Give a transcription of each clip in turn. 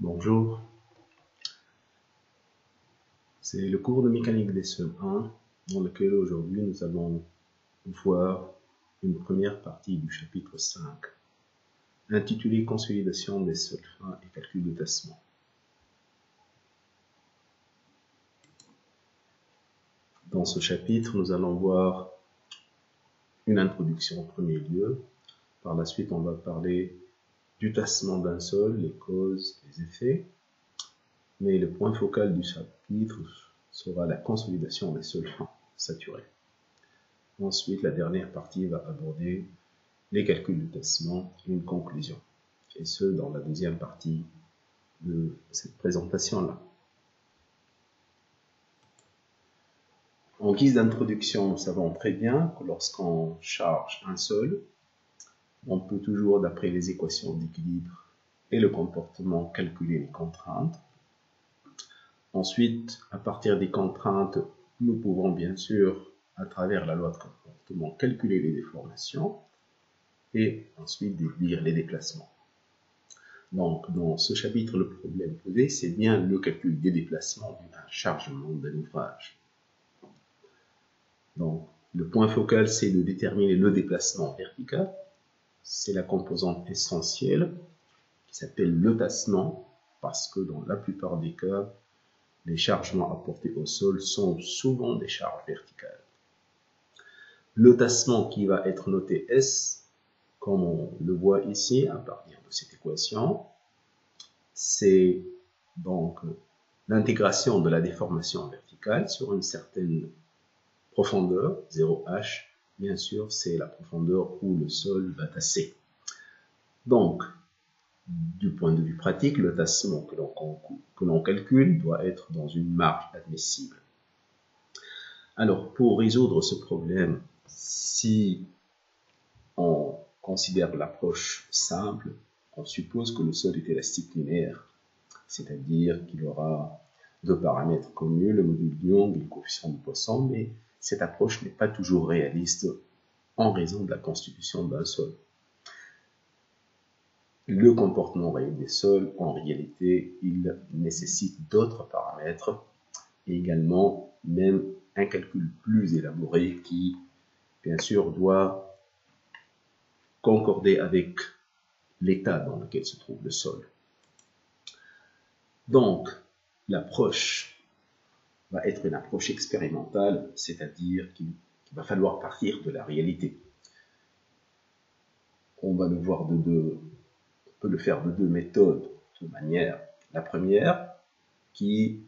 Bonjour, c'est le cours de mécanique des sols 1 dans lequel aujourd'hui nous allons voir une première partie du chapitre 5 intitulé Consolidation des sols fins et calcul de tassement. Dans ce chapitre, nous allons voir une introduction en premier lieu. Par la suite, on va parler du tassement d'un sol, les causes, les effets. Mais le point focal du chapitre sera la consolidation des sols fins saturés. Ensuite, la dernière partie va aborder les calculs de tassement et une conclusion. Et ce, dans la deuxième partie de cette présentation-là. En guise d'introduction, nous savons très bien que lorsqu'on charge un sol, on peut toujours, d'après les équations d'équilibre et le comportement, calculer les contraintes. Ensuite, à partir des contraintes, nous pouvons bien sûr, à travers la loi de comportement, calculer les déformations et ensuite déduire les déplacements. Donc, dans ce chapitre, le problème posé, c'est bien le calcul des déplacements d'un chargement d'un ouvrage. Donc, le point focal, c'est de déterminer le déplacement vertical. C'est la composante essentielle qui s'appelle le tassement, parce que dans la plupart des cas, les chargements apportés au sol sont souvent des charges verticales. Le tassement qui va être noté S, comme on le voit ici à partir de cette équation, c'est donc l'intégration de la déformation verticale sur une certaine profondeur, 0h, bien sûr, c'est la profondeur où le sol va tasser. Donc, du point de vue pratique, le tassement que l'on calcule doit être dans une marge admissible. Alors, pour résoudre ce problème, si on considère l'approche simple, on suppose que le sol est élastique linéaire, c'est-à-dire qu'il aura deux paramètres connus, le module de Young et le coefficient de Poisson, mais cette approche n'est pas toujours réaliste en raison de la constitution d'un sol. Le comportement réel des sols, en réalité, il nécessite d'autres paramètres et également même un calcul plus élaboré qui, bien sûr, doit concorder avec l'état dans lequel se trouve le sol. Donc, l'approche va être une approche expérimentale, c'est-à-dire qu'il va falloir partir de la réalité. On va le voir on peut le faire de deux méthodes, de manière. La première, qui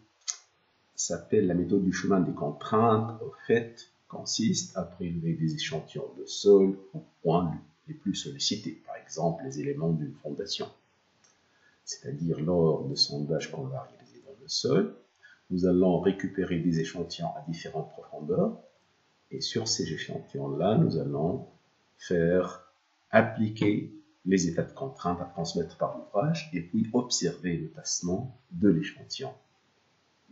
s'appelle la méthode du chemin des contraintes, au fait, consiste à prélever des échantillons de sol aux points les plus sollicités, par exemple les éléments d'une fondation. C'est-à-dire lors de sondages qu'on va réaliser dans le sol, nous allons récupérer des échantillons à différentes profondeurs, et sur ces échantillons-là, nous allons faire appliquer les états de contrainte à transmettre par l'ouvrage, et puis observer le tassement de l'échantillon.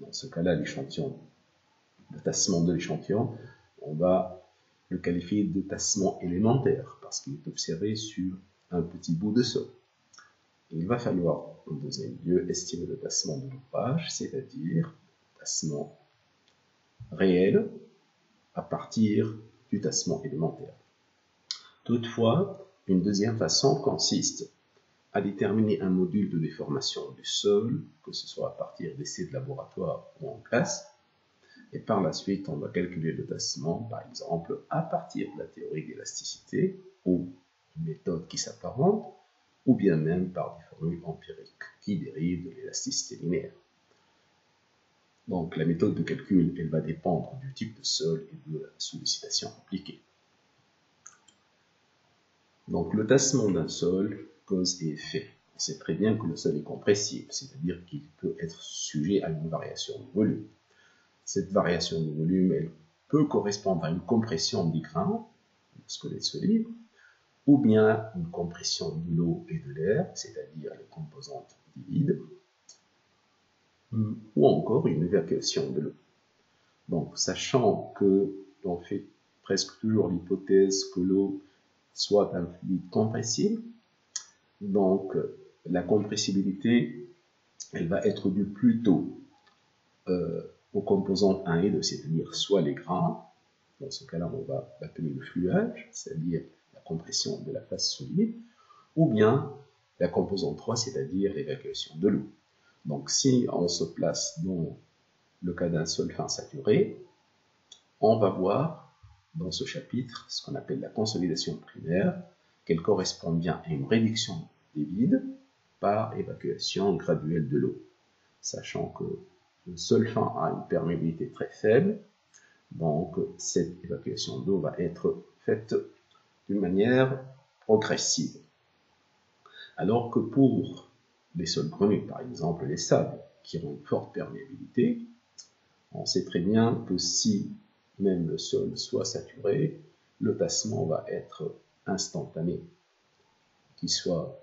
Dans ce cas-là, le tassement de l'échantillon, on va le qualifier de tassement élémentaire, parce qu'il est observé sur un petit bout de sol. Il va falloir, en deuxième lieu, estimer le tassement de l'ouvrage, c'est-à-dire le tassement réel à partir du tassement élémentaire. Toutefois, une deuxième façon consiste à déterminer un module de déformation du sol, que ce soit à partir d'essais de laboratoire ou en classe, et par la suite, on va calculer le tassement, par exemple, à partir de la théorie d'élasticité, ou une méthode qui s'apparente, ou bien même par des formules empiriques qui dérivent de l'élasticité linéaire. Donc la méthode de calcul, elle va dépendre du type de sol et de la sollicitation appliquée. Donc le tassement d'un sol, cause et effet. On sait très bien que le sol est compressible, c'est-à-dire qu'il peut être sujet à une variation de volume. Cette variation de volume, elle peut correspondre à une compression des grains, lorsque les solides, ou bien une compression de l'eau et de l'air, c'est-à-dire les composantes du vide, ou encore une évacuation de l'eau. Donc, sachant que l'on fait presque toujours l'hypothèse que l'eau soit un fluide compressible, donc la compressibilité elle va être due plutôt aux composantes 1 et 2, c'est-à-dire soit les grains, dans ce cas-là on va l'appeler le fluage, c'est-à-dire la compression de la phase solide, ou bien la composante 3, c'est-à-dire l'évacuation de l'eau. Donc si on se place dans le cas d'un seul fin saturé, on va voir dans ce chapitre ce qu'on appelle la consolidation primaire, qu'elle correspond bien à une réduction des vides par évacuation graduelle de l'eau. Sachant que le seul fin a une perméabilité très faible, donc cette évacuation d'eau va être faite d'une manière progressive. Alors que pour les sols grenus, par exemple les sables, qui ont une forte perméabilité, on sait très bien que si même le sol soit saturé, le tassement va être instantané, qu'il soit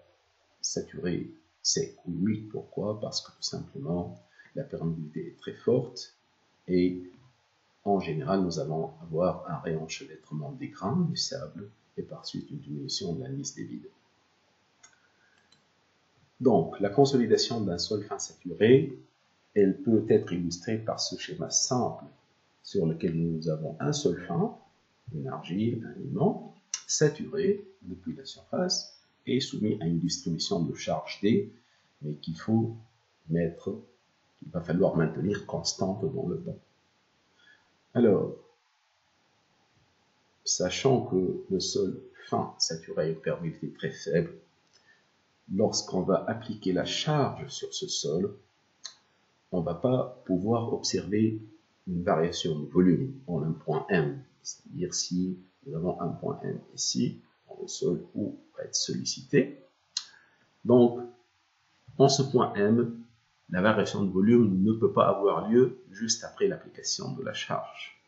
saturé sec ou humide. Pourquoi? Parce que tout simplement, la perméabilité est très forte et en général, nous allons avoir un réenchevêtrement des grains du sable et par suite une diminution de l'indice des vides. Donc, la consolidation d'un sol fin saturé, elle peut être illustrée par ce schéma simple sur lequel nous avons un seul fin, une argile, un aimant, saturé depuis la surface et soumis à une distribution de charge D, mais qu'il va falloir maintenir constante dans le temps. Alors, sachant que le sol fin saturé a une perméabilité très faible, lorsqu'on va appliquer la charge sur ce sol, on ne va pas pouvoir observer une variation de volume en un point M. C'est-à-dire si nous avons un point M ici, dans le sol où va être sollicité. Donc, en ce point M, la variation de volume ne peut pas avoir lieu juste après l'application de la charge.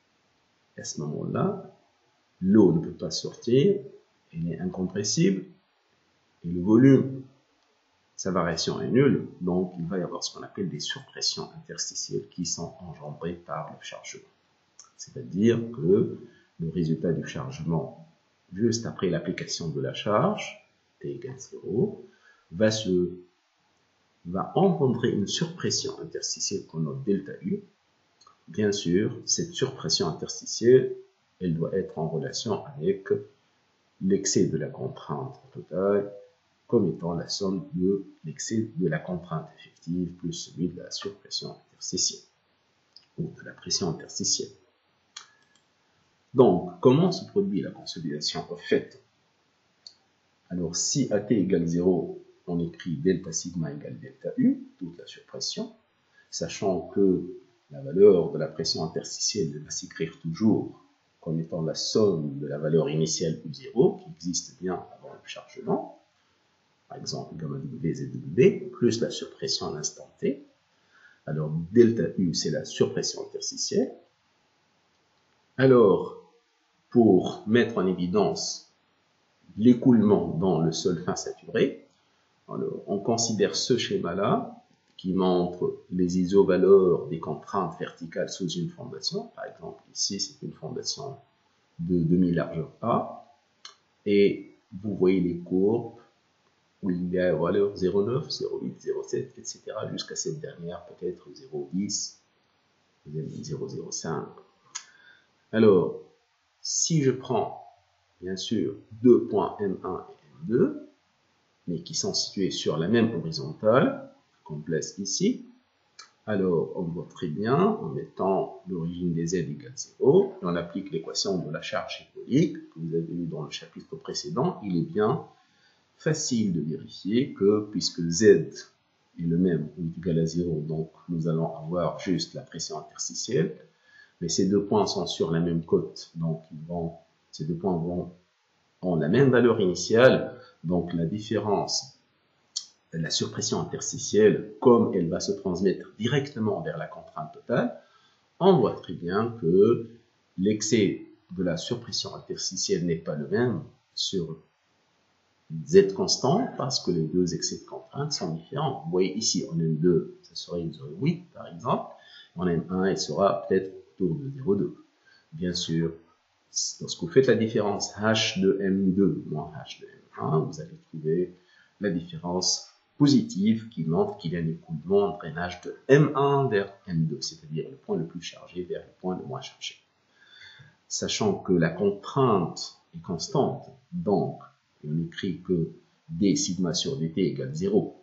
Et à ce moment-là, l'eau ne peut pas sortir, elle est incompressible, et le volume, sa variation est nulle, donc il va y avoir ce qu'on appelle des surpressions interstitielles qui sont engendrées par le chargement. C'est-à-dire que le résultat du chargement, juste après l'application de la charge, T égale 0, va engendrer une surpression interstitielle qu'on note delta U. Bien sûr, cette surpression interstitielle, elle doit être en relation avec l'excès de la contrainte totale comme étant la somme de l'excès de la contrainte effective plus celui de la surpression interstitielle ou de la pression interstitielle. Donc, comment se produit la consolidation au fait? Alors, si AT égale 0, on écrit delta sigma égale delta U, toute la surpression, sachant que la valeur de la pression interstitielle va s'écrire toujours comme étant la somme de la valeur initiale U0, qui existe bien avant le chargement, par exemple gamma W ZW, plus la surpression à l'instant T. Alors, delta U, c'est la surpression interstitielle. Alors, pour mettre en évidence l'écoulement dans le sol fin saturé, alors, on considère ce schéma-là qui montre les isovaleurs des contraintes verticales sous une fondation. Par exemple, ici, c'est une fondation de demi-largeur A. Et vous voyez les courbes où il y a la valeur 0,9, 0,8, 0,7, etc. jusqu'à cette dernière, peut-être 0,10, 0,05. Alors, si je prends, bien sûr, deux points M1 et M2, mais qui sont situés sur la même horizontale, qu'on place ici, alors on voit très bien, en mettant l'origine des z égale 0, et on applique l'équation de la charge hydraulique que vous avez vu dans le chapitre précédent, il est bien facile de vérifier que, puisque z est le même ou est égal à 0, donc nous allons avoir juste la pression interstitielle, mais ces deux points sont sur la même cote, donc ces deux points ont la même valeur initiale, donc la différence, la surpression interstitielle, comme elle va se transmettre directement vers la contrainte totale, on voit très bien que l'excès de la surpression interstitielle n'est pas le même sur Z constant, parce que les deux excès de contrainte sont différents. Vous voyez ici, en M2, ça serait 0,8 par exemple, en M1, elle sera peut-être autour de 0,2. Bien sûr, lorsque vous faites la différence H de M2 moins H de M1, vous allez trouver la différence positive qui montre qu'il y a un écoulement en drainage de M1 vers M2, c'est-à-dire le point le plus chargé vers le point le moins chargé. Sachant que la contrainte est constante, donc on écrit que d sigma sur dt égale 0,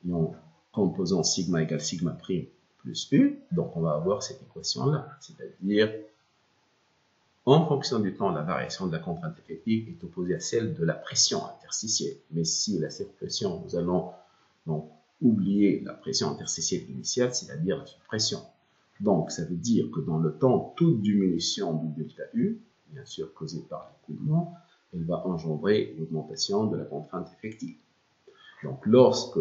et en composant sigma égale sigma prime plus u, donc on va avoir cette équation-là, c'est-à-dire en fonction du temps, la variation de la contrainte effective est opposée à celle de la pression interstitielle. Mais si la surpression, nous allons donc oublier la pression interstitielle initiale, c'est-à-dire la surpression. Donc, ça veut dire que dans le temps, toute diminution du delta U, bien sûr causée par l'écoulement, elle va engendrer l'augmentation de la contrainte effective. Donc, lorsque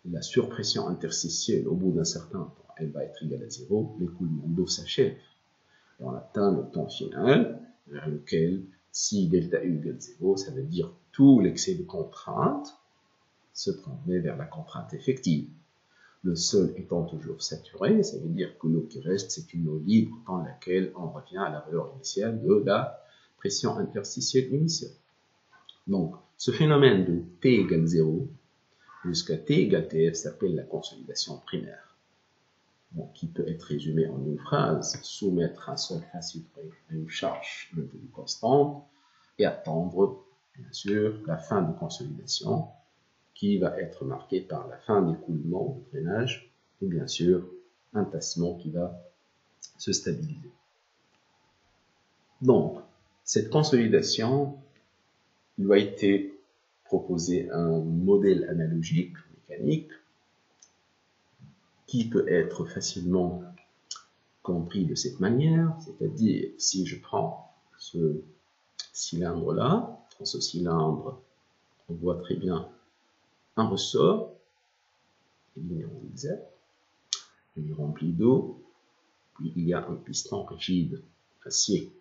la surpression interstitielle, au bout d'un certain temps, elle va être égale à 0, l'écoulement d'eau s'achève. Et on atteint le temps final, vers lequel, si delta U égale 0, ça veut dire tout l'excès de contrainte se transmet vers la contrainte effective. Le sol étant toujours saturé, ça veut dire que l'eau qui reste, c'est une eau libre dans laquelle on revient à la valeur initiale de la pression interstitielle initiale. Donc, ce phénomène de T égale 0 jusqu'à T égale TF s'appelle la consolidation primaire. Donc, qui peut être résumé en une phrase: soumettre un sol saturé à une charge de volume constante et attendre, bien sûr, la fin de consolidation qui va être marquée par la fin d'écoulement de drainage et bien sûr un tassement qui va se stabiliser. Donc, cette consolidation lui a été proposé un modèle analogique mécanique qui peut être facilement compris de cette manière, c'est-à-dire si je prends ce cylindre-là, dans ce cylindre, on voit très bien un ressort, il est en zigzag, il est rempli d'eau, puis il y a un piston rigide acier.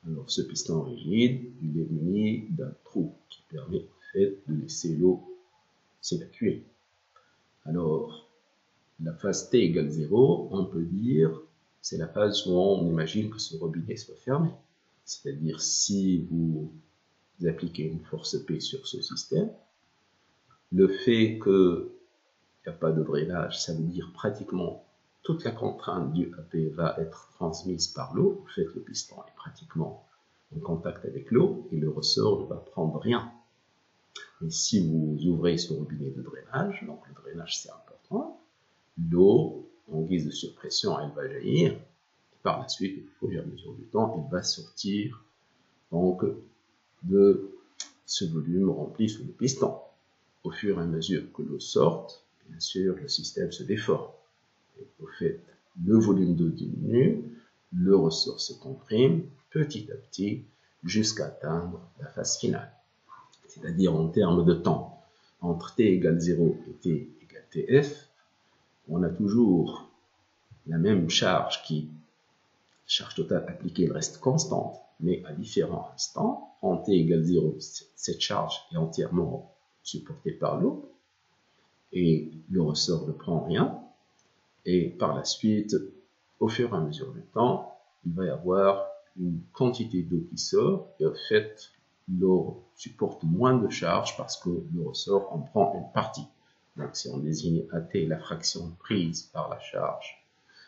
Alors ce piston rigide, il est muni d'un trou qui permet en fait de laisser l'eau s'évacuer. Alors, la phase T égale 0, on peut dire, c'est la phase où on imagine que ce robinet soit fermé. C'est-à-dire, si vous appliquez une force P sur ce système, le fait qu'il n'y a pas de drainage, ça veut dire pratiquement toute la contrainte du AP va être transmise par l'eau. En fait, le piston est pratiquement en contact avec l'eau et le ressort ne va prendre rien. Et si vous ouvrez ce robinet de drainage, donc le drainage c'est important, l'eau, en guise de surpression, elle va jaillir, et par la suite, au fur et à mesure du temps, elle va sortir donc de ce volume rempli sous le piston. Au fur et à mesure que l'eau sorte, bien sûr, le système se déforme. Et au fait, le volume d'eau diminue, le ressort se comprime petit à petit jusqu'à atteindre la phase finale. C'est-à-dire en termes de temps, entre T égale 0 et T égale TF, on a toujours la même charge charge totale appliquée, elle reste constante, mais à différents instants. En T égale 0, cette charge est entièrement supportée par l'eau, et le ressort ne prend rien. Et par la suite, au fur et à mesure du temps, il va y avoir une quantité d'eau qui sort, et au fait, l'eau supporte moins de charge parce que le ressort en prend une partie. Donc si on désigne AT la fraction prise par la charge,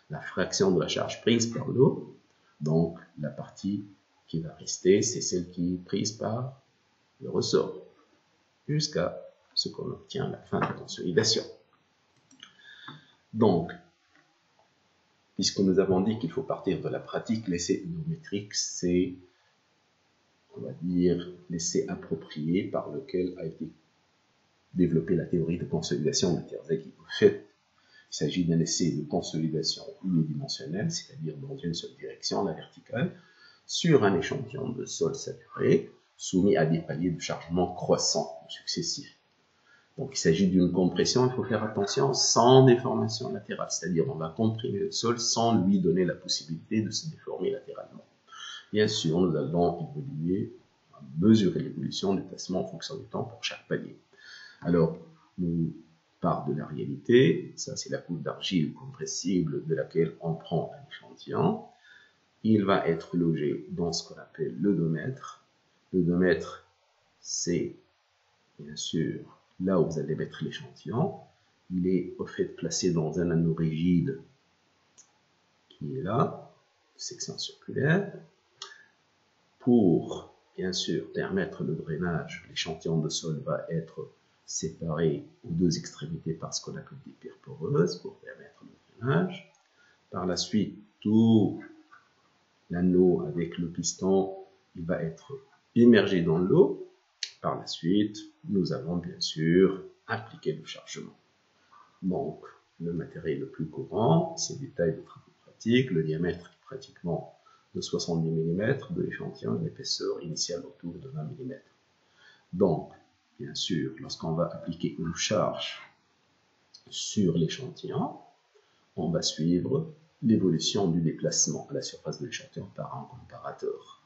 la fraction de la charge prise par l'eau, donc la partie qui va rester, c'est celle qui est prise par le ressort, jusqu'à ce qu'on obtient la fin de consolidation. Donc, puisque nous avons dit qu'il faut partir de la pratique, l'essai ionométrique, c'est, on va dire, l'essai approprié par lequel a été développée la théorie de consolidation de Terzaghi. En fait, il s'agit d'un essai de consolidation unidimensionnelle, c'est-à-dire dans une seule direction, la verticale, sur un échantillon de sol saturé, soumis à des paliers de chargement croissants successifs. Donc il s'agit d'une compression, il faut faire attention, sans déformation latérale, c'est-à-dire on va comprimer le sol sans lui donner la possibilité de se déformer latéralement. Bien sûr, nous allons évoluer, mesurer l'évolution du tassement en fonction du temps pour chaque palier. Alors, nous part de la réalité, ça c'est la couche d'argile compressible de laquelle on prend un échantillon. Il va être logé dans ce qu'on appelle l'odomètre. L'odomètre, c'est bien sûr là où vous allez mettre l'échantillon, il est au fait placé dans un anneau rigide qui est là, section circulaire. Pour, bien sûr, permettre le drainage, l'échantillon de sol va être séparé aux deux extrémités par ce qu'on appelle des pierres poreuses pour permettre le drainage. Par la suite, tout l'anneau avec le piston, il va être immergé dans l'eau. Par la suite, nous allons bien sûr appliquer le chargement. Donc, le matériel le plus courant, c'est des tailles de travaux pratiques, le diamètre est pratiquement de 70 mm de l'échantillon, l'épaisseur initiale autour de 20 mm. Donc, bien sûr, lorsqu'on va appliquer une charge sur l'échantillon, on va suivre l'évolution du déplacement à la surface de l'échantillon par un comparateur.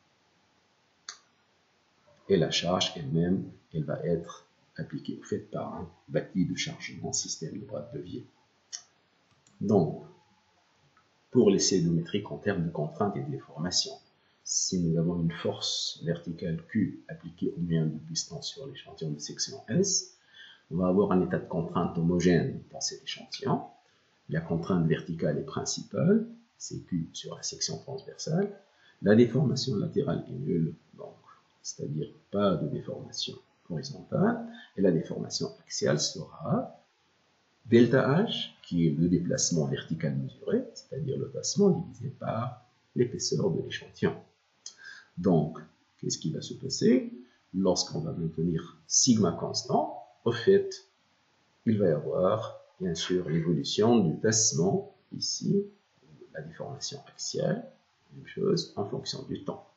Et la charge elle-même, elle va être appliquée au fait par un bâti de chargement système de bras de levier. Donc, pour l'essai isométrique en termes de contraintes et de déformation, si nous avons une force verticale Q appliquée au moyen du piston sur l'échantillon de section S, on va avoir un état de contrainte homogène dans cet échantillon. La contrainte verticale est principale, c'est Q sur la section transversale. La déformation latérale est nulle, donc c'est-à-dire pas de déformation horizontale. Et la déformation axiale sera delta H, qui est le déplacement vertical mesuré, c'est-à-dire le tassement divisé par l'épaisseur de l'échantillon. Donc, qu'est-ce qui va se passer? Lorsqu'on va maintenir sigma constant, au fait, il va y avoir, bien sûr, l'évolution du tassement, ici, la déformation axiale, même chose, en fonction du temps.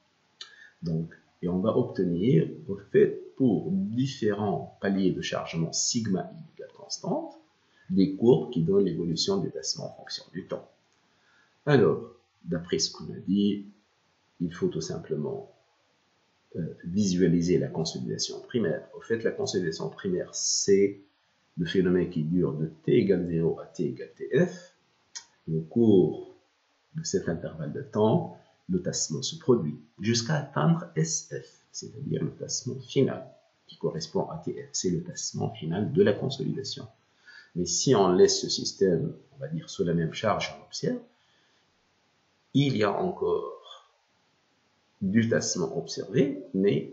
Donc, et on va obtenir, au fait, pour différents paliers de chargement sigma égale constante, des courbes qui donnent l'évolution du tassement en fonction du temps. Alors, d'après ce qu'on a dit, il faut tout simplement visualiser la consolidation primaire. Au fait, la consolidation primaire, c'est le phénomène qui dure de t égale 0 à t égale tf. Et au cours de cet intervalle de temps, le tassement se produit jusqu'à atteindre SF, c'est-à-dire le tassement final, qui correspond à TF. C'est le tassement final de la consolidation. Mais si on laisse ce système, on va dire, sous la même charge, on observe, il y a encore du tassement observé, mais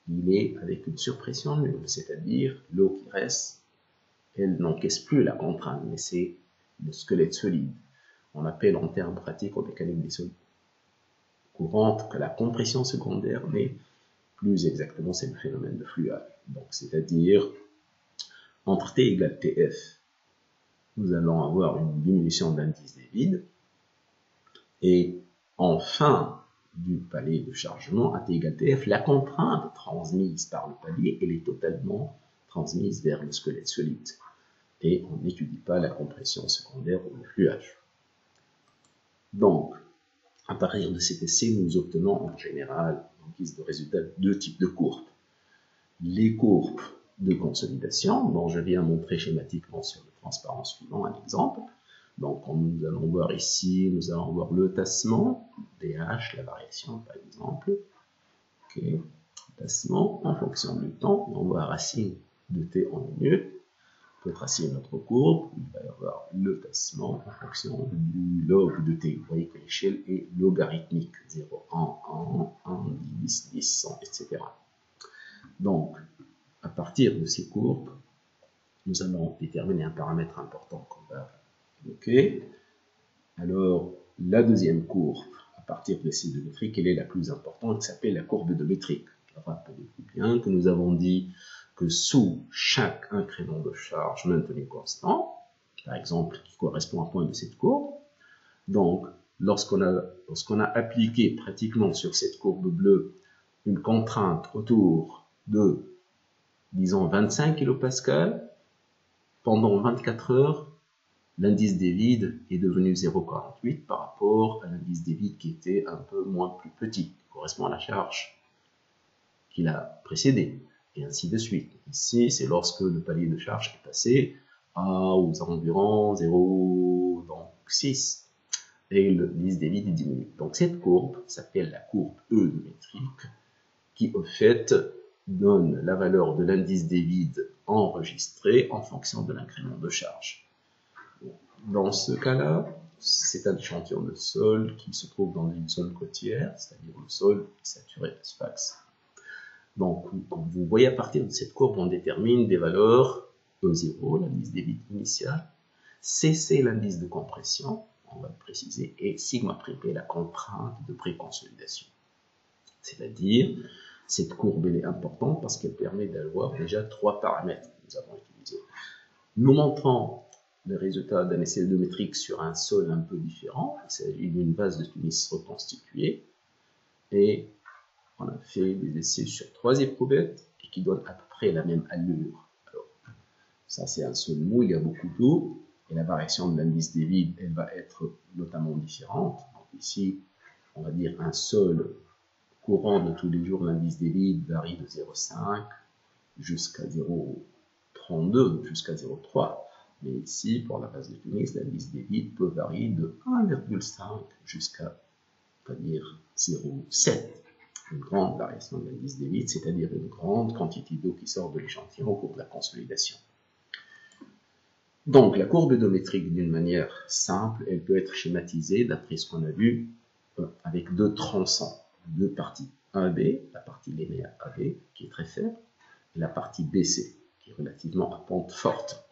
il est avec une surpression nulle, c'est-à-dire l'eau qui reste, elle n'encaisse plus la contrainte, mais c'est le squelette solide. On appelle en termes pratiques en mécanique des solides courantes que la compression secondaire, mais plus exactement c'est le phénomène de fluage. Donc c'est-à-dire entre T égale TF, nous allons avoir une diminution de l'indice des vides, et en fin du palier de chargement, à T égale TF, la contrainte transmise par le palier, elle est totalement transmise vers le squelette solide. Et on n'étudie pas la compression secondaire ou le fluage. Donc, à partir de cet essai, nous obtenons en général, en guise de résultat, deux types de courbes. Les courbes de consolidation, dont je viens montrer schématiquement sur le transparent suivant un exemple. Donc, nous allons voir ici, nous allons voir le tassement, DH, la variation par exemple. Okay. Tassement en fonction du temps, on voit racine de t en minutes. On peut tracer notre courbe, il va y avoir le tassement en fonction du log de t. Vous voyez que l'échelle est logarithmique, 0, 1, 1, 1, 10, 10, 100, etc. Donc, à partir de ces courbes, nous allons déterminer un paramètre important qu'on va évoquer. Alors, la deuxième courbe, à partir de ces deux métriques, elle est la plus importante, qui s'appelle la courbe de métrique. Rappelez-vous bien que nous avons dit que sous chaque incrément de charge maintenu constant, par exemple, qui correspond à un point de cette courbe, donc, lorsqu'on a appliqué pratiquement sur cette courbe bleue une contrainte autour de, disons, 25 kPa, pendant 24 heures, l'indice des vides est devenu 0,48 par rapport à l'indice des vides qui était un peu plus petit, qui correspond à la charge qui l'a précédé, et ainsi de suite. Ici, c'est lorsque le palier de charge est passé aux environs 0,6 et l'indice des vides diminue. Donc cette courbe s'appelle la courbe E de métrique, qui au fait donne la valeur de l'indice des vides enregistré en fonction de l'incrément de charge. Dans ce cas-là, c'est un échantillon de sol qui se trouve dans une zone côtière, c'est-à-dire le sol est saturé de sfax. Donc, comme vous voyez, à partir de cette courbe, on détermine des valeurs E0, l'indice des bits initial, CC, l'indice de compression, on va le préciser, et sigma prime, la contrainte de préconsolidation. C'est-à-dire, cette courbe elle est importante parce qu'elle permet d'avoir déjà 3 paramètres que nous avons utilisés. Nous montrons le résultat d'un essai odométrique sur un sol un peu différent. Il s'agit d'une base de Tunis reconstituée. Et on a fait des essais sur 3 éprouvettes et qui donnent à peu près la même allure. Alors, ça c'est un sol mou, il y a beaucoup d'eau. Et la variation de l'indice des vides, elle va être notamment différente. Donc ici, on va dire un sol courant de tous les jours, l'indice des vides varie de 0,5 jusqu'à 0,32, jusqu'à 0,3. Mais ici, pour la base de Tunis, l'indice des vides peut varier de 1,5 jusqu'à, on va dire, 0,7. Une grande variation de l'indice des vides, c'est-à-dire une grande quantité d'eau qui sort de l'échantillon au cours de la consolidation. Donc, la courbe odométrique, d'une manière simple, elle peut être schématisée d'après ce qu'on a vu avec 2 tronçons, 2 parties. AB, la partie linéaire AB, qui est très faible, et la partie BC, qui est relativement à pente forte.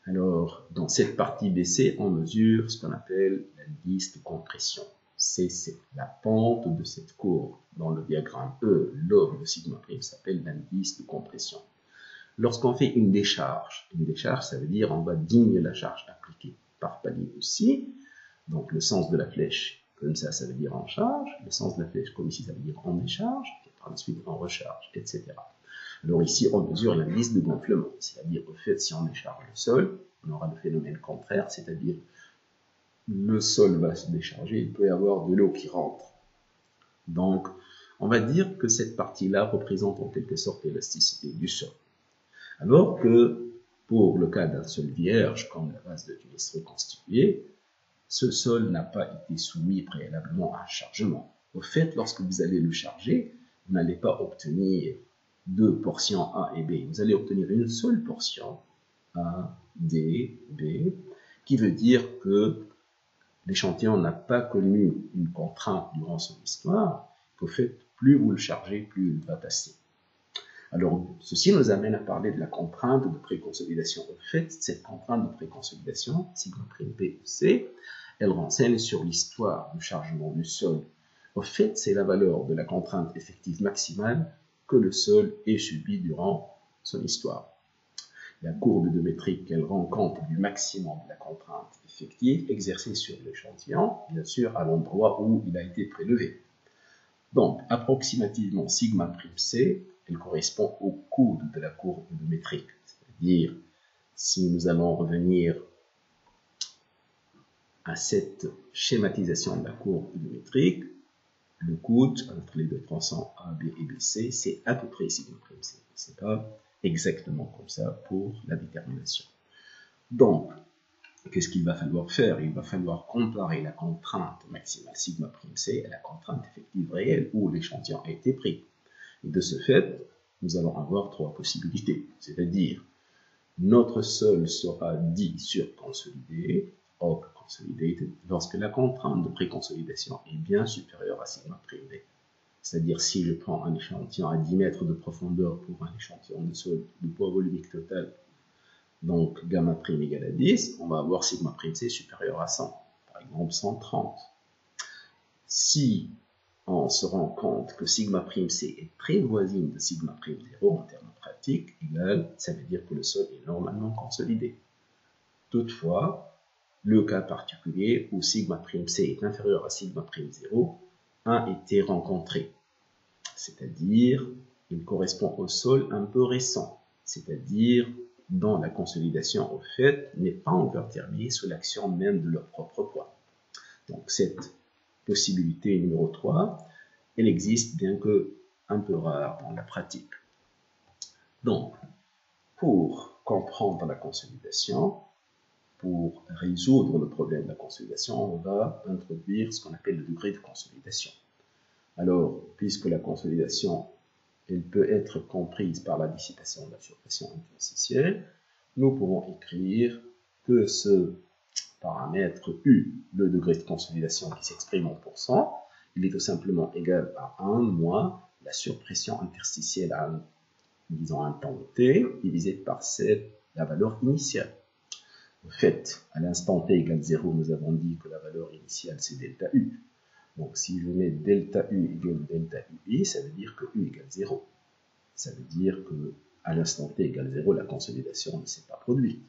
Alors, dans cette partie BC, on mesure ce qu'on appelle l'indice de compression, CC. La pente de cette courbe, dans le diagramme E, l'aube de sigma prime s'appelle l'indice de compression. Lorsqu'on fait une décharge, ça veut dire on va diminuer la charge appliquée par palier aussi. Donc le sens de la flèche, comme ça veut dire en charge. Le sens de la flèche, comme ici, ça veut dire en décharge. Et par la suite en recharge, etc. Alors ici, on mesure l'indice de gonflement. C'est-à-dire, au fait, si on décharge le sol, on aura le phénomène contraire, c'est-à-dire le sol va se décharger, il peut y avoir de l'eau qui rentre. Donc, on va dire que cette partie-là représente en quelque sorte l'élasticité du sol. Alors que pour le cas d'un sol vierge, comme la base de Tunis reconstituée, ce sol n'a pas été soumis préalablement à un chargement. Au fait, lorsque vous allez le charger, vous n'allez pas obtenir 2 portions A et B. Vous allez obtenir une seule portion A, D, B, qui veut dire que l'échantillon n'a pas connu une contrainte durant son histoire, qu'au fait, plus vous le chargez, plus il va passer. Alors, ceci nous amène à parler de la contrainte de préconsolidation. Au fait, cette contrainte de préconsolidation, sigma prime P ou C, elle renseigne sur l'histoire du chargement du sol. Au fait, c'est la valeur de la contrainte effective maximale que le sol ait subi durant son histoire. La courbe odométrique, elle rend compte du maximum de la contrainte effective exercée sur l'échantillon, bien sûr, à l'endroit où il a été prélevé. Donc, approximativement, sigma prime C, elle correspond au coude de la courbe odométrique. C'est-à-dire, si nous allons revenir à cette schématisation de la courbe odométrique, le coude entre les 2 tronçons A, B et BC, c'est à peu près sigma prime C. Ce n'est pas exactement comme ça pour la détermination. Donc, qu'est-ce qu'il va falloir faire? Il va falloir comparer la contrainte maximale sigma prime C à la contrainte effective réelle où l'échantillon a été pris. Et de ce fait, nous allons avoir 3 possibilités. C'est-à-dire, notre sol sera dit surconsolidé, or consolidated, lorsque la contrainte de préconsolidation est bien supérieure à sigma prime D. C'est-à-dire, si je prends un échantillon à 10 mètres de profondeur pour un échantillon de sol de poids volumique total, donc gamma prime égale à 10, on va avoir sigma prime C supérieur à 100, par exemple 130. Si on se rend compte que sigma prime C est très voisine de sigma prime 0 en termes pratiques, ça veut dire que le sol est normalement consolidé. Toutefois, le cas particulier où sigma prime C est inférieur à sigma prime 0 a été rencontré. C'est-à-dire, il correspond au sol un peu récent, c'est-à-dire dont la consolidation au fait n'est pas encore terminée sous l'action même de leur propre poids. Donc cette possibilité numéro 3, elle existe bien que un peu rare dans la pratique. Donc, pour comprendre la consolidation, pour résoudre le problème de la consolidation, on va introduire ce qu'on appelle le degré de consolidation. Alors, puisque la consolidation elle peut être comprise par la dissipation de la surpression interstitielle, nous pouvons écrire que ce paramètre U, le degré de consolidation qui s'exprime en pourcent, il est tout simplement égal à 1 moins la surpression interstitielle à un temps t divisé par la valeur initiale. En fait, à l'instant t égale 0, nous avons dit que la valeur initiale c'est delta U. Donc si je mets delta U égale delta UI, ça veut dire que U égale 0. Ça veut dire que à l'instant t égale 0, la consolidation ne s'est pas produite.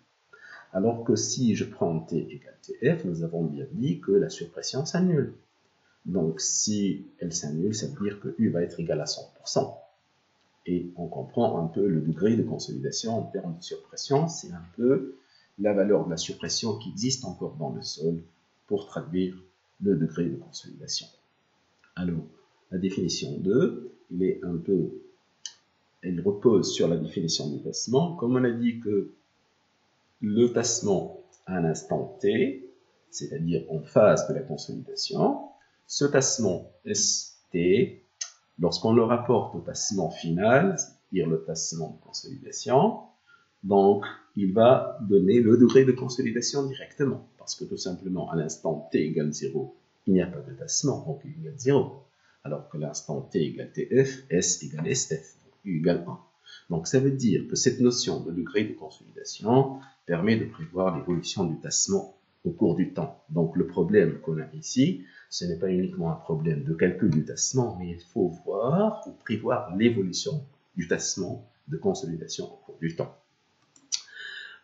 Alors que si je prends t égale tf, nous avons bien dit que la surpression s'annule. Donc si elle s'annule, ça veut dire que U va être égal à 100%. Et on comprend un peu le degré de consolidation en termes de surpression. C'est un peu la valeur de la surpression qui existe encore dans le sol pour traduire le degré de consolidation. Alors, la définition 2, elle repose sur la définition du tassement. Comme on a dit que le tassement à un instant t, c'est-à-dire en phase de la consolidation, ce tassement ST, lorsqu'on le rapporte au tassement final, c'est-à-dire le tassement de consolidation, donc il va donner le degré de consolidation directement, parce que tout simplement à l'instant t égale 0, il n'y a pas de tassement, donc U égale 0, alors que l'instant t égale tf, s égale stf, donc U égale 1. Donc ça veut dire que cette notion de degré de consolidation permet de prévoir l'évolution du tassement au cours du temps. Donc le problème qu'on a ici, ce n'est pas uniquement un problème de calcul du tassement, mais il faut voir ou prévoir l'évolution du tassement de consolidation au cours du temps.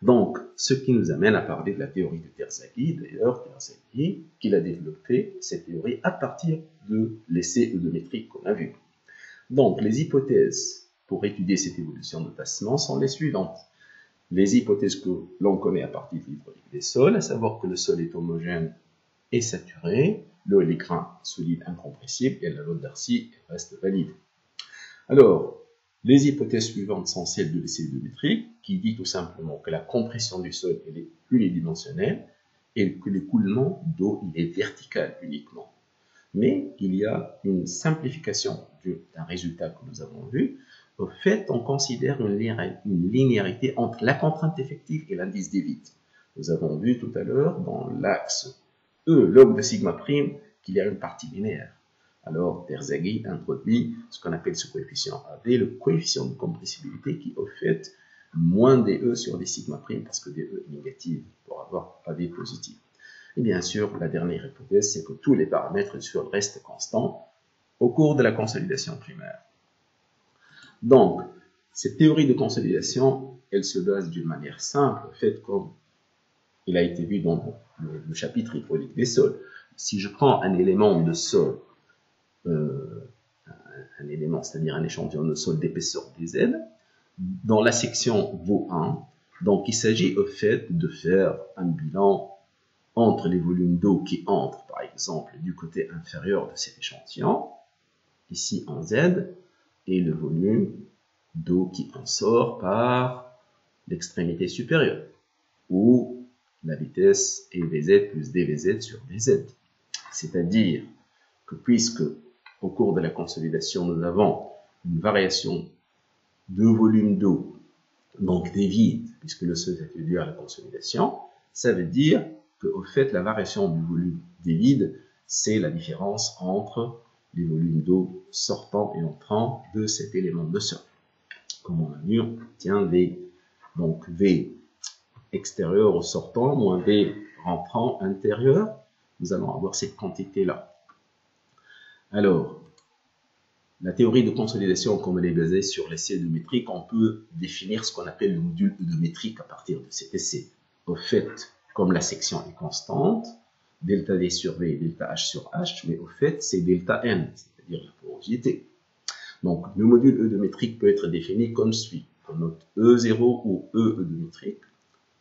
Donc, ce qui nous amène à parler de la théorie de Terzaghi, d'ailleurs, Terzaghi, qu'il a développé cette théorie à partir de l'essai eudométrique qu'on a vu. Donc, les hypothèses pour étudier cette évolution de tassement sont les suivantes. Les hypothèses que l'on connaît à partir de l'hydraulique des sols, à savoir que le sol est homogène et saturé, l'eau et les grains solides incompressibles, et la loi de Darcy reste valide. Alors, les hypothèses suivantes sont celles de l'essai eudométrique, qui dit tout simplement que la compression du sol elle est unidimensionnelle et que l'écoulement d'eau est vertical uniquement. Mais il y a une simplification d'un résultat que nous avons vu. Au fait, on considère une linéarité entre la contrainte effective et l'indice des vides. Nous avons vu tout à l'heure dans l'axe E log de sigma prime qu'il y a une partie linéaire. Alors, Terzaghi introduit ce qu'on appelle ce coefficient AB, le coefficient de compressibilité qui, au fait, moins dE sur des sigma prime parce que dE est négative pour avoir AB positif. Et bien sûr, la dernière hypothèse, c'est que tous les paramètres du sol restent constants au cours de la consolidation primaire. Donc, cette théorie de consolidation, elle se base d'une manière simple, en fait, comme il a été vu dans le chapitre hydraulique des sols. Si je prends un élément de sol, un élément, c'est-à-dire un échantillon de sol d'épaisseur dz, dans la section vaut 1, donc il s'agit au fait de faire un bilan entre les volumes d'eau qui entrent, par exemple, du côté inférieur de cet échantillon, ici en Z, et le volume d'eau qui en sort par l'extrémité supérieure, où la vitesse est Vz plus dVz sur dz. C'est-à-dire que puisque au cours de la consolidation, nous avons une variation de volume d'eau, donc des vides, puisque le sol est dû à la consolidation, ça veut dire qu'au fait, la variation du volume des vides, c'est la différence entre les volumes d'eau sortant et entrant de cet élément de sol. Comme on a vu, on obtient V. Donc V extérieur au sortant, moins V rentrant intérieur. Nous allons avoir cette quantité-là. Alors, la théorie de consolidation, comme elle est basée sur l'essai eudométrique, on peut définir ce qu'on appelle le module eudométrique à partir de cet essai. Au fait, comme la section est constante, delta V sur V et delta H sur H, mais au fait, c'est delta N, c'est-à-dire la porosité. Donc, le module eudométrique peut être défini comme suit. On note E0 ou E eudométrique.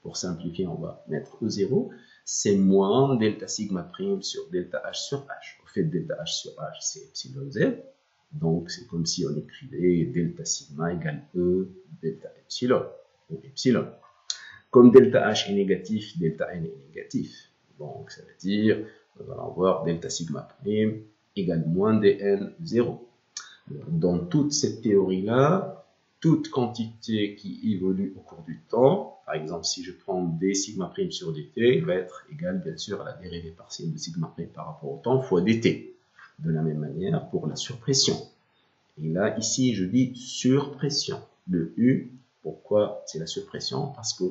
Pour simplifier, on va mettre E0. C'est moins delta sigma prime sur delta H sur H. Au fait, delta H sur H, c'est epsilon Z. Donc, c'est comme si on écrivait delta sigma égale E delta epsilon, ou epsilon. Comme delta H est négatif, delta N est négatif. Donc, ça veut dire, nous allons voir delta sigma prime égale moins dN 0. Dans toute cette théorie-là, toute quantité qui évolue au cours du temps, par exemple, si je prends d sigma prime sur dt, va être égal, bien sûr, à la dérivée partielle de sigma prime par rapport au temps fois dt. De la même manière pour la surpression. Et là, ici, je dis surpression. Le U, pourquoi c'est la surpression? Parce que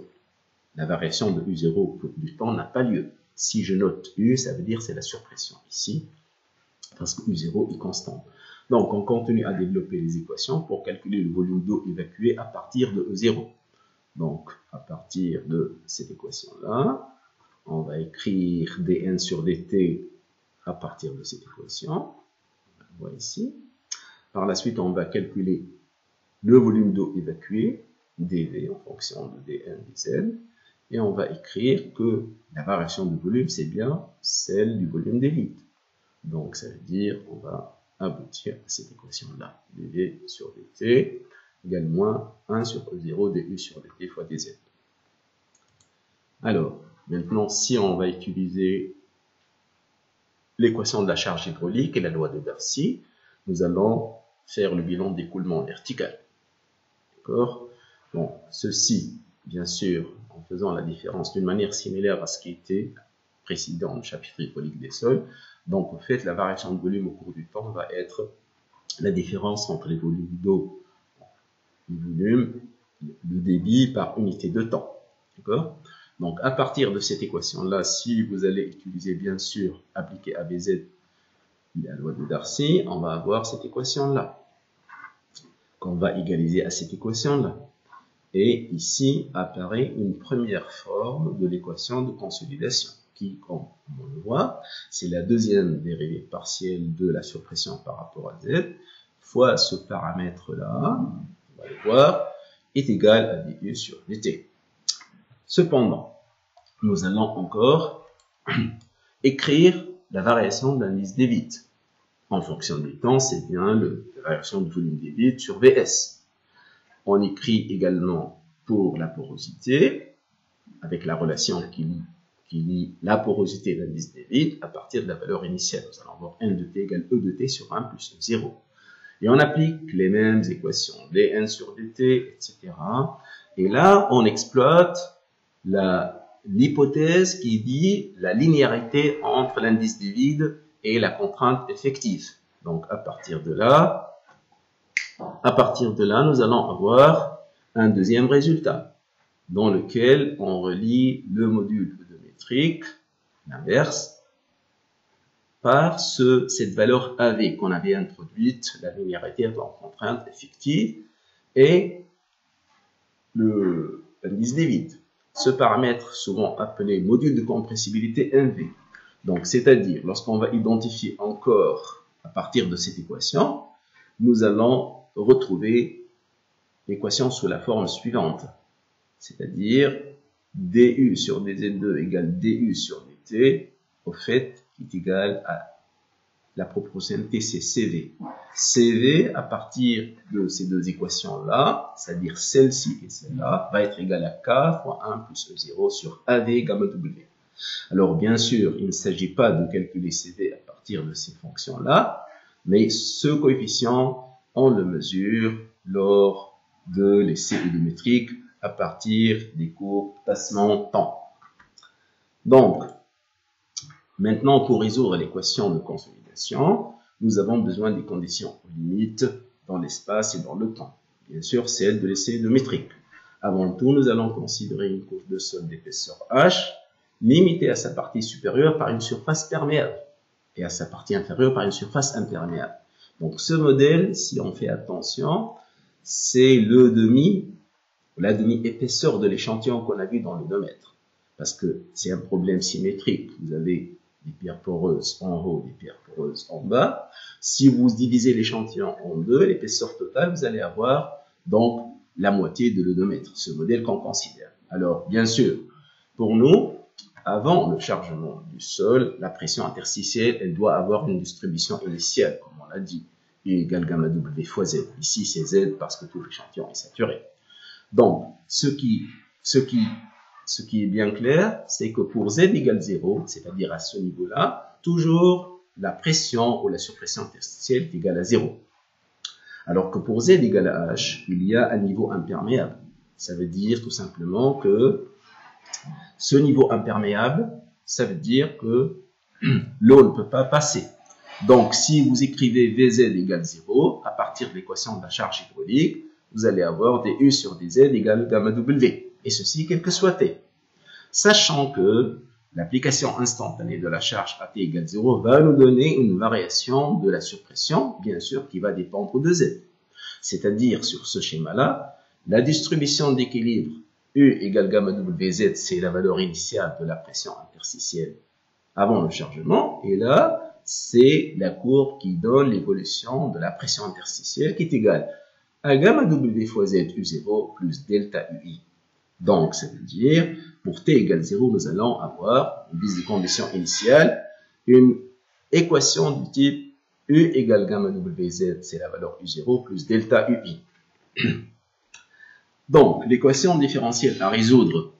la variation de U0 au cours du temps n'a pas lieu. Si je note U, ça veut dire c'est la surpression ici, parce que U0 est constant. Donc, on continue à développer les équations pour calculer le volume d'eau évacué à partir de E0. Donc, à partir de cette équation-là, on va écrire dn sur dt à partir de cette équation. On voit ici. Par la suite, on va calculer le volume d'eau évacué, dV, en fonction de dn dz. Et on va écrire que la variation de volume, c'est bien celle du volume des vides. Donc, ça veut dire qu'on va aboutir à cette équation-là. dV sur dt égale moins 1 sur E0 du sur dt fois dz. Alors, maintenant, si on va utiliser l'équation de la charge hydraulique et la loi de Darcy, nous allons faire le bilan d'écoulement vertical. D'accord? Bon, ceci, bien sûr, en faisant la différence d'une manière similaire à ce qui était précédent dans le chapitre hydraulique des sols. Donc, en fait, la variation de volume au cours du temps va être la différence entre les volumes d'eau, le volume, le débit par unité de temps. D'accord? Donc, à partir de cette équation-là, si vous allez utiliser, bien sûr, appliquer ABZ, la loi de Darcy, on va avoir cette équation-là, qu'on va égaliser à cette équation-là. Et ici apparaît une première forme de l'équation de consolidation, qui, comme on le voit, c'est la deuxième dérivée partielle de la surpression par rapport à z, fois ce paramètre-là, on va le voir, est égal à du sur dt. Cependant, nous allons encore écrire la variation de l'indice des vides. En fonction du temps, c'est bien la variation du volume des vides sur Vs. On écrit également pour la porosité, avec la relation qui lie la porosité et l'indice des vides à partir de la valeur initiale. Nous allons avoir n de t égale e de t sur 1 plus 0. Et on applique les mêmes équations, dn sur dt, etc. Et là, on exploite l'hypothèse qui dit la linéarité entre l'indice des vides et la contrainte effective. Donc, à partir de là, nous allons avoir un deuxième résultat, dans lequel on relie le module métrique, l'inverse, par cette valeur AV qu'on avait introduite, la linéarité entre la contrainte effective, et l'indice des vides. Ce paramètre, souvent appelé module de compressibilité MV. Donc, c'est-à-dire, lorsqu'on va identifier encore à partir de cette équation, nous allons retrouver l'équation sous la forme suivante, c'est-à-dire du sur dz2 égale du sur dt, au fait, est égal à la proportionnalité, c'est CV. CV, à partir de ces deux équations-là, c'est-à-dire celle-ci et celle-là, va être égal à K fois 1 plus E0 sur AV gamma W. Alors, bien sûr, il ne s'agit pas de calculer CV à partir de ces fonctions-là, mais ce coefficient, on le mesure lors de l'essai métrique à partir des courbes passement-temps. Donc, maintenant, pour résoudre l'équation de consolidation, nous avons besoin des conditions aux limites dans l'espace et dans le temps. Bien sûr, celle de l'essai métrique. Avant tout, nous allons considérer une couche de sol d'épaisseur H, limitée à sa partie supérieure par une surface perméable et à sa partie inférieure par une surface imperméable. Donc, ce modèle, si on fait attention, c'est la demi-épaisseur de l'échantillon qu'on a vu dans le 2 mètres. Parce que c'est un problème symétrique. Vous avez des pierres poreuses en haut, des pierres poreuses en bas. Si vous divisez l'échantillon en deux, l'épaisseur totale, vous allez avoir donc la moitié de le 2 mètres, ce modèle qu'on considère. Alors, bien sûr, pour nous, avant le chargement du sol, la pression interstitielle, elle doit avoir une distribution initiale, comme on l'a dit, I égale gamma W fois Z. Ici, c'est Z parce que tout l'échantillon est saturé. Donc, ce qui est bien clair, c'est que pour Z égale 0, c'est-à-dire à ce niveau-là, toujours la pression ou la surpression interstitielle est égale à 0. Alors que pour Z égale à H, il y a un niveau imperméable. Ça veut dire tout simplement que ce niveau imperméable, ça veut dire que l'eau ne peut pas passer. Donc, si vous écrivez Vz égale 0, à partir de l'équation de la charge hydraulique, vous allez avoir dU sur dz égale gamma W. Et ceci, quel que soit T. Sachant que l'application instantanée de la charge à T égale 0 va nous donner une variation de la surpression, bien sûr, qui va dépendre de Z. C'est-à-dire, sur ce schéma-là, la distribution d'équilibre U égale gamma WZ, c'est la valeur initiale de la pression interstitielle avant le chargement. Et là, c'est la courbe qui donne l'évolution de la pression interstitielle qui est égale à gamma W fois Z U0 plus delta UI. Donc, ça veut dire, pour T égale 0, nous allons avoir, en guise de condition initiale, une équation du type U égale gamma WZ, c'est la valeur U0 plus delta UI. Donc, l'équation différentielle à résoudre,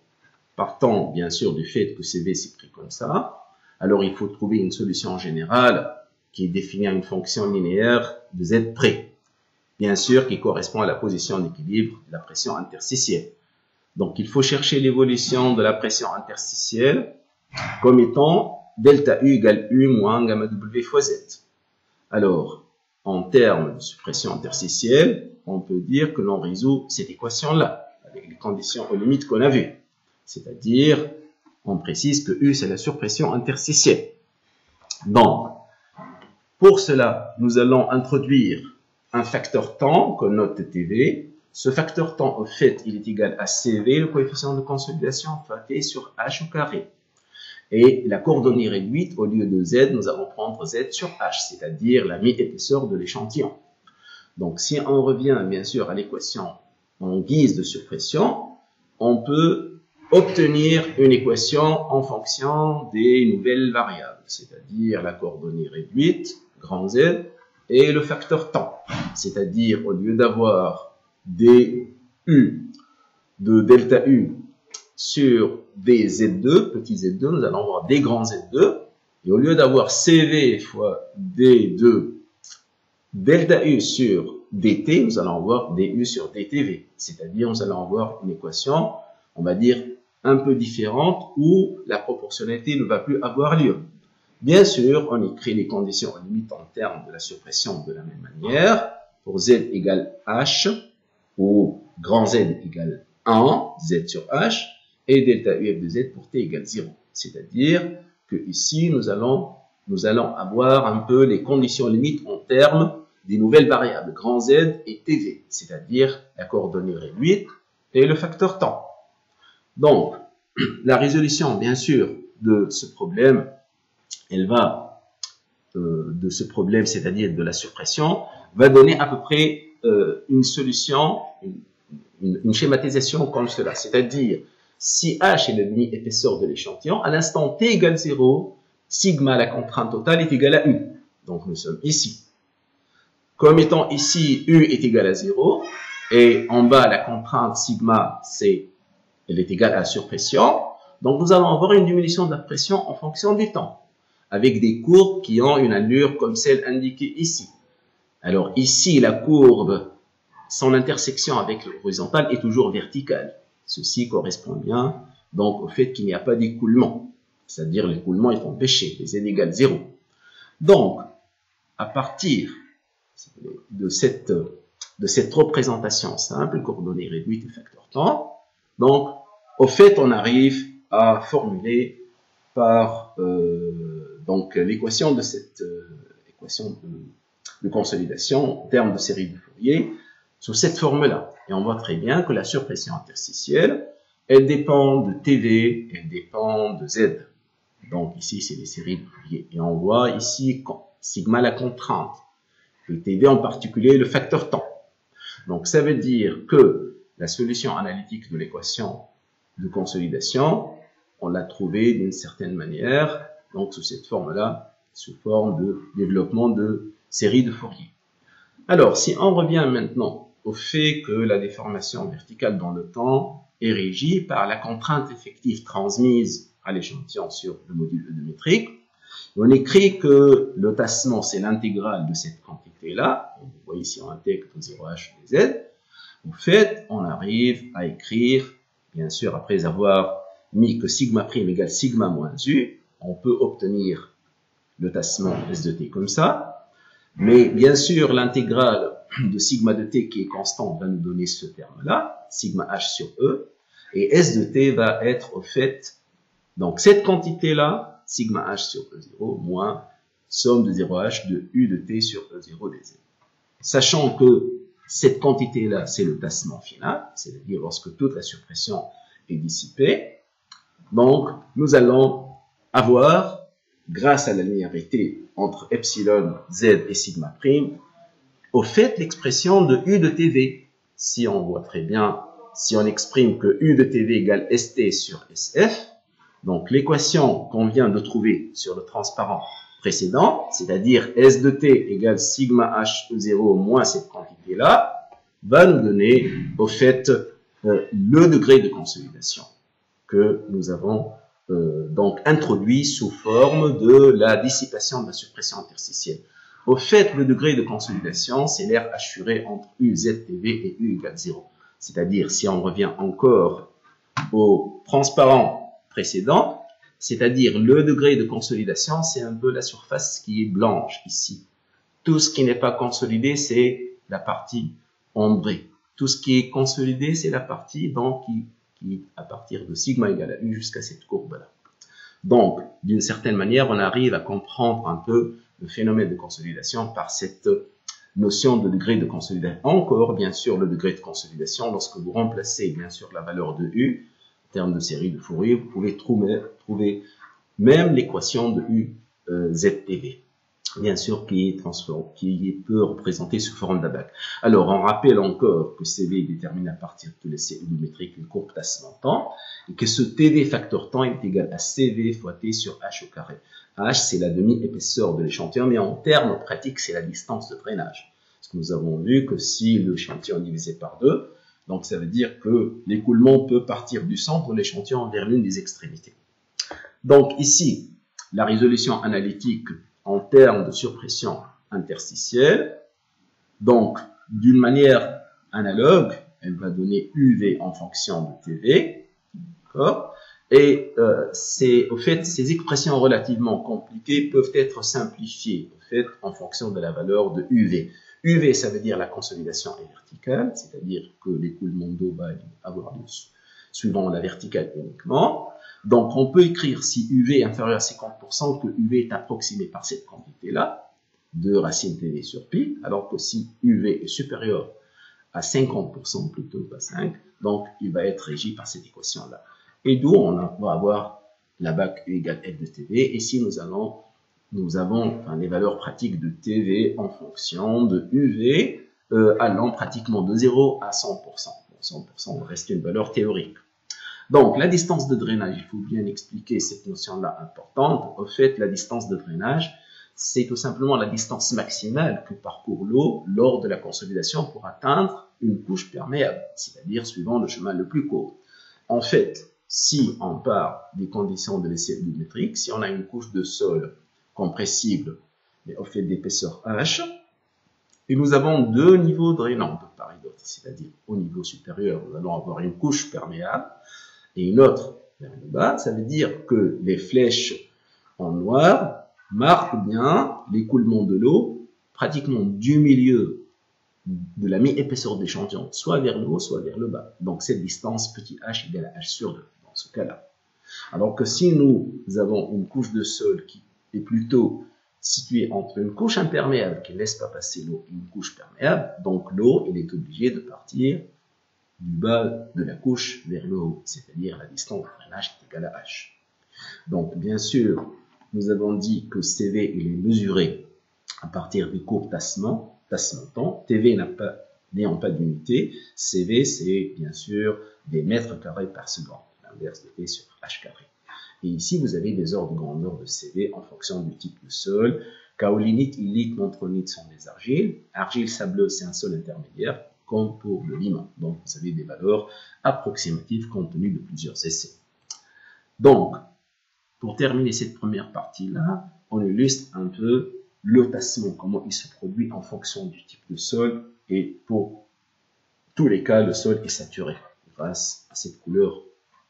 partant bien sûr du fait que CV s'écrit comme ça, alors il faut trouver une solution générale qui est définie à une fonction linéaire de Z près, bien sûr qui correspond à la position d'équilibre de la pression interstitielle. Donc, il faut chercher l'évolution de la pression interstitielle comme étant delta U égale U moins gamma W fois Z. Alors, en termes de suppression interstitielle, on peut dire que l'on résout cette équation-là, avec les conditions aux limites qu'on a vues. C'est-à-dire, on précise que U, c'est la surpression interstitielle. Donc, pour cela, nous allons introduire un facteur temps qu'on note TV. Ce facteur temps, au fait, il est égal à CV, le coefficient de consolidation, fois T sur H au carré. Et la coordonnée réduite, au lieu de Z, nous allons prendre Z sur H, c'est-à-dire la mi-épaisseur de l'échantillon. Donc, si on revient, bien sûr, à l'équation en guise de surpression, on peut obtenir une équation en fonction des nouvelles variables, c'est-à-dire la coordonnée réduite, grand Z, et le facteur temps. C'est-à-dire, au lieu d'avoir des U de delta U sur des Z2, petit Z2, nous allons avoir des grands Z2, et au lieu d'avoir CV fois D2 delta U sur dt, nous allons avoir du sur dtv, c'est-à-dire nous allons avoir une équation, on va dire, un peu différente où la proportionnalité ne va plus avoir lieu. Bien sûr, on écrit les conditions limites en termes de la suppression de la même manière, pour z égale h, ou grand Z égale 1, Z sur H, et delta UF de Z pour T égale 0. C'est-à-dire que ici, nous allons avoir un peu les conditions limites en termes des nouvelles variables, grand Z et TV, c'est-à-dire la coordonnée réduite et le facteur temps. Donc, la résolution, bien sûr, de ce problème, elle va, de ce problème, c'est-à-dire de la suppression, va donner à peu près une solution, une schématisation comme cela. C'est-à-dire, si H est la demi-épaisseur de l'échantillon, à l'instant T égale 0, sigma, la contrainte totale, est égale à U. Donc, nous sommes ici. Comme étant ici, U est égal à 0, et en bas, la contrainte sigma, elle est égale à la surpression. Donc, nous allons avoir une diminution de la pression en fonction du temps, avec des courbes qui ont une allure comme celle indiquée ici. Alors, ici, la courbe, son intersection avec l'horizontale est toujours verticale. Ceci correspond bien, donc, au fait qu'il n'y a pas d'écoulement. C'est-à-dire, l'écoulement est empêché, les Z égale 0. Donc, à partir de cette représentation simple, coordonnée réduite et facteur temps, donc, au fait, on arrive à formuler par l'équation de cette équation de consolidation en termes de série de Fourier sous cette forme-là. Et on voit très bien que la surpression interstitielle, elle dépend de TV, elle dépend de Z. Donc ici, c'est les séries de Fourier. Et on voit ici sigma la contrainte, et TV en particulier le facteur temps. Donc ça veut dire que la solution analytique de l'équation de consolidation, on l'a trouvée d'une certaine manière, donc sous cette forme-là, sous forme de développement de série de Fourier. Alors, si on revient maintenant au fait que la déformation verticale dans le temps est régie par la contrainte effective transmise à l'échantillon sur le module eudométrique, On écrit que le tassement, c'est l'intégrale de cette quantité-là. Vous voyez ici, on intègre 0h de z. En fait, on arrive à écrire, bien sûr, après avoir mis que sigma prime égale sigma moins u, on peut obtenir le tassement S de t comme ça. Mais bien sûr, l'intégrale de sigma de t qui est constante va nous donner ce terme-là, sigma h sur e. Et S de t va être au fait, donc cette quantité-là, sigma h sur E0 moins somme de 0h de U de t sur E0 dz. Sachant que cette quantité-là, c'est le tassement final, c'est-à-dire lorsque toute la suppression est dissipée. Donc, nous allons avoir, grâce à la linéarité entre epsilon, z et sigma prime, au fait l'expression de U de TV. Si on voit très bien, si on exprime que U de TV égale ST sur SF, donc l'équation qu'on vient de trouver sur le transparent précédent, c'est-à-dire S de T égale sigma H E0 moins cette quantité-là, va nous donner au fait le degré de consolidation que nous avons donc introduit sous forme de la dissipation de la suppression interstitielle. Au fait, le degré de consolidation, c'est l'aire assurée entre UZTV et U égale 0. C'est-à-dire, si on revient encore au transparent précédent, c'est-à-dire le degré de consolidation, c'est un peu la surface qui est blanche ici. Tout ce qui n'est pas consolidé, c'est la partie ombrée. Tout ce qui est consolidé, c'est la partie donc, qui à partir de sigma égale à U jusqu'à cette courbe-là. Donc, d'une certaine manière, on arrive à comprendre un peu le phénomène de consolidation par cette notion de degré de consolidation. Encore, bien sûr, le degré de consolidation, lorsque vous remplacez, bien sûr, la valeur de U, en termes de série de Fourier, vous pouvez trouver même l'équation de U ZTV, bien sûr, qui peut représenter sous forme d'ABAC. Alors, on rappelle encore que CV est déterminé à partir de la série métrique, une courbe tassement temps, et que ce TV facteur temps est égal à CV fois T sur H au carré. H, c'est la demi-épaisseur de l'échantillon, mais en termes pratiques, c'est la distance de drainage. Parce que nous avons vu que si l'échantillon est divisé par 2, donc ça veut dire que l'écoulement peut partir du centre de l'échantillon vers l'une des extrémités. Donc ici, la résolution analytique en termes de surpression interstitielle, donc d'une manière analogue, elle va donner UV en fonction de TV, d'accord ? Et au fait, ces expressions relativement compliquées peuvent être simplifiées au fait, en fonction de la valeur de UV. UV, ça veut dire la consolidation est verticale, c'est-à-dire que l'écoulement d'eau va avoir lieu suivant la verticale uniquement. Donc, on peut écrire si UV est inférieur à 50% que UV est approximé par cette quantité-là, de racine TV sur pi, alors que si UV est supérieur à 50%, plutôt pas 5, donc il va être régi par cette équation-là. Et d'où on va avoir la BAC U égale F de TV. Et ici, nous avons les valeurs pratiques de TV en fonction de UV allant pratiquement de 0 à 100%. 100% reste une valeur théorique. Donc, la distance de drainage, il faut bien expliquer cette notion-là importante. Au fait, la distance de drainage, c'est tout simplement la distance maximale que parcourt l'eau lors de la consolidation pour atteindre une couche perméable, c'est-à-dire suivant le chemin le plus court. En fait, si on part des conditions de l'essai métrique, si on a une couche de sol compressible, mais au fait d'épaisseur H, et nous avons deux niveaux drainants de part et d'autre, c'est-à-dire au niveau supérieur, nous allons avoir une couche perméable et une autre vers le bas. Ça veut dire que les flèches en noir marquent bien l'écoulement de l'eau pratiquement du milieu de la mi-épaisseur de l'échantillon, soit vers le haut, soit vers le bas. Donc cette distance petit h égale à h sur 2 dans ce cas-là. Alors que si nous avons une couche de sol qui est plutôt située entre une couche imperméable qui ne laisse pas passer l'eau et une couche perméable, donc l'eau elle est obligée de partir du bas de la couche vers le haut, c'est-à-dire la distance de drainage est égale à h. Donc bien sûr, nous avons dit que CV il est mesuré à partir des courbes tassement-temps. TV n'ayant pas d'unité, CV c'est bien sûr des mètres carrés par seconde, l'inverse de T sur H carré. Et ici vous avez des ordres de grandeur de CV en fonction du type de sol. Kaolinite, illite, montronite sont des argiles. Argile sableuse, c'est un sol intermédiaire, comme pour le limon. Donc vous avez des valeurs approximatives compte tenu de plusieurs essais. Donc, pour terminer cette première partie-là, on illustre un peu le tassement, comment il se produit en fonction du type de sol, et pour tous les cas, le sol est saturé grâce à cette couleur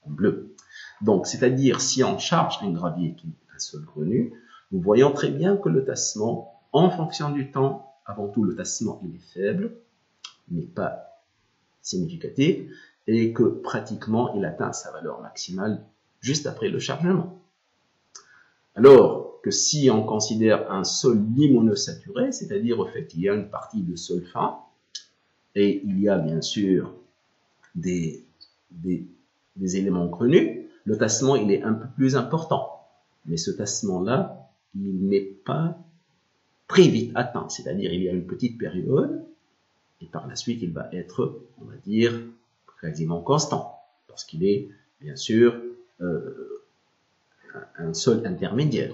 en bleu. Donc, c'est-à-dire, si on charge un gravier qui est un sol grenu, nous voyons très bien que le tassement, en fonction du temps, avant tout, le tassement, il est faible, mais pas significatif, et que pratiquement, il atteint sa valeur maximale juste après le chargement. Alors que si on considère un sol limonosaturé, c'est-à-dire au fait il y a une partie de sol fin, et il y a bien sûr des éléments grenus, le tassement il est un peu plus important. Mais ce tassement-là, il n'est pas très vite atteint, c'est-à-dire il y a une petite période, et par la suite il va être, on va dire, quasiment constant, parce qu'il est bien sûr un sol intermédiaire.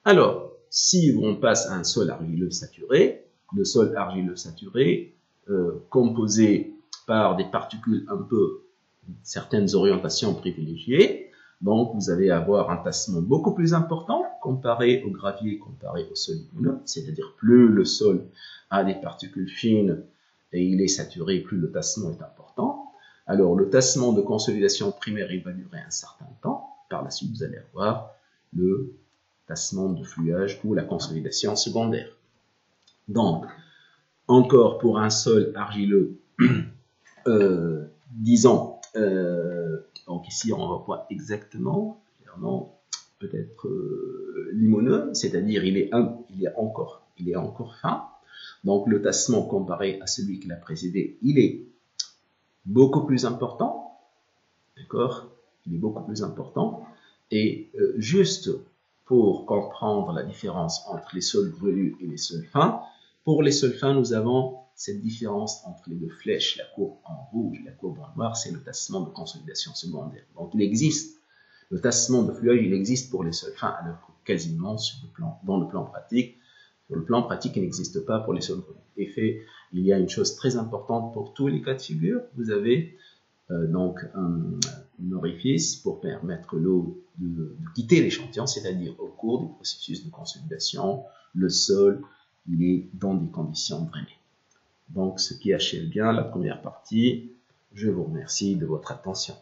Alors, si on passe à un sol argileux saturé, le sol argileux saturé, composé par des particules un peu, certaines orientations privilégiées, donc vous allez avoir un tassement beaucoup plus important comparé au gravier, comparé au sol limoneux, c'est-à-dire plus le sol a des particules fines et il est saturé, plus le tassement est important. Alors, le tassement de consolidation primaire, il va durer un certain temps. Par la suite, vous allez avoir le tassement de fluage ou la consolidation secondaire. Donc, encore pour un sol argileux, disons, donc ici on voit exactement, peut-être limoneux, c'est-à-dire il est encore fin. Donc le tassement comparé à celui qui l'a précédé, il est beaucoup plus important, d'accord? Il est beaucoup plus important. Et juste pour comprendre la différence entre les sols velus et les sols fins, pour les sols fins, nous avons cette différence entre les deux flèches, la courbe en rouge et la courbe en noir, c'est le tassement de consolidation secondaire. Donc il existe, le tassement de fluage, il existe pour les sols fins, alors que quasiment dans le plan pratique, sur le plan pratique, il n'existe pas pour les sols velus. En effet, il y a une chose très importante pour tous les cas de figure, vous avez donc un orifice pour permettre l'eau de quitter l'échantillon, c'est-à-dire au cours du processus de consolidation, le sol il est dans des conditions drainées. Donc ce qui achève bien la première partie. Je vous remercie de votre attention.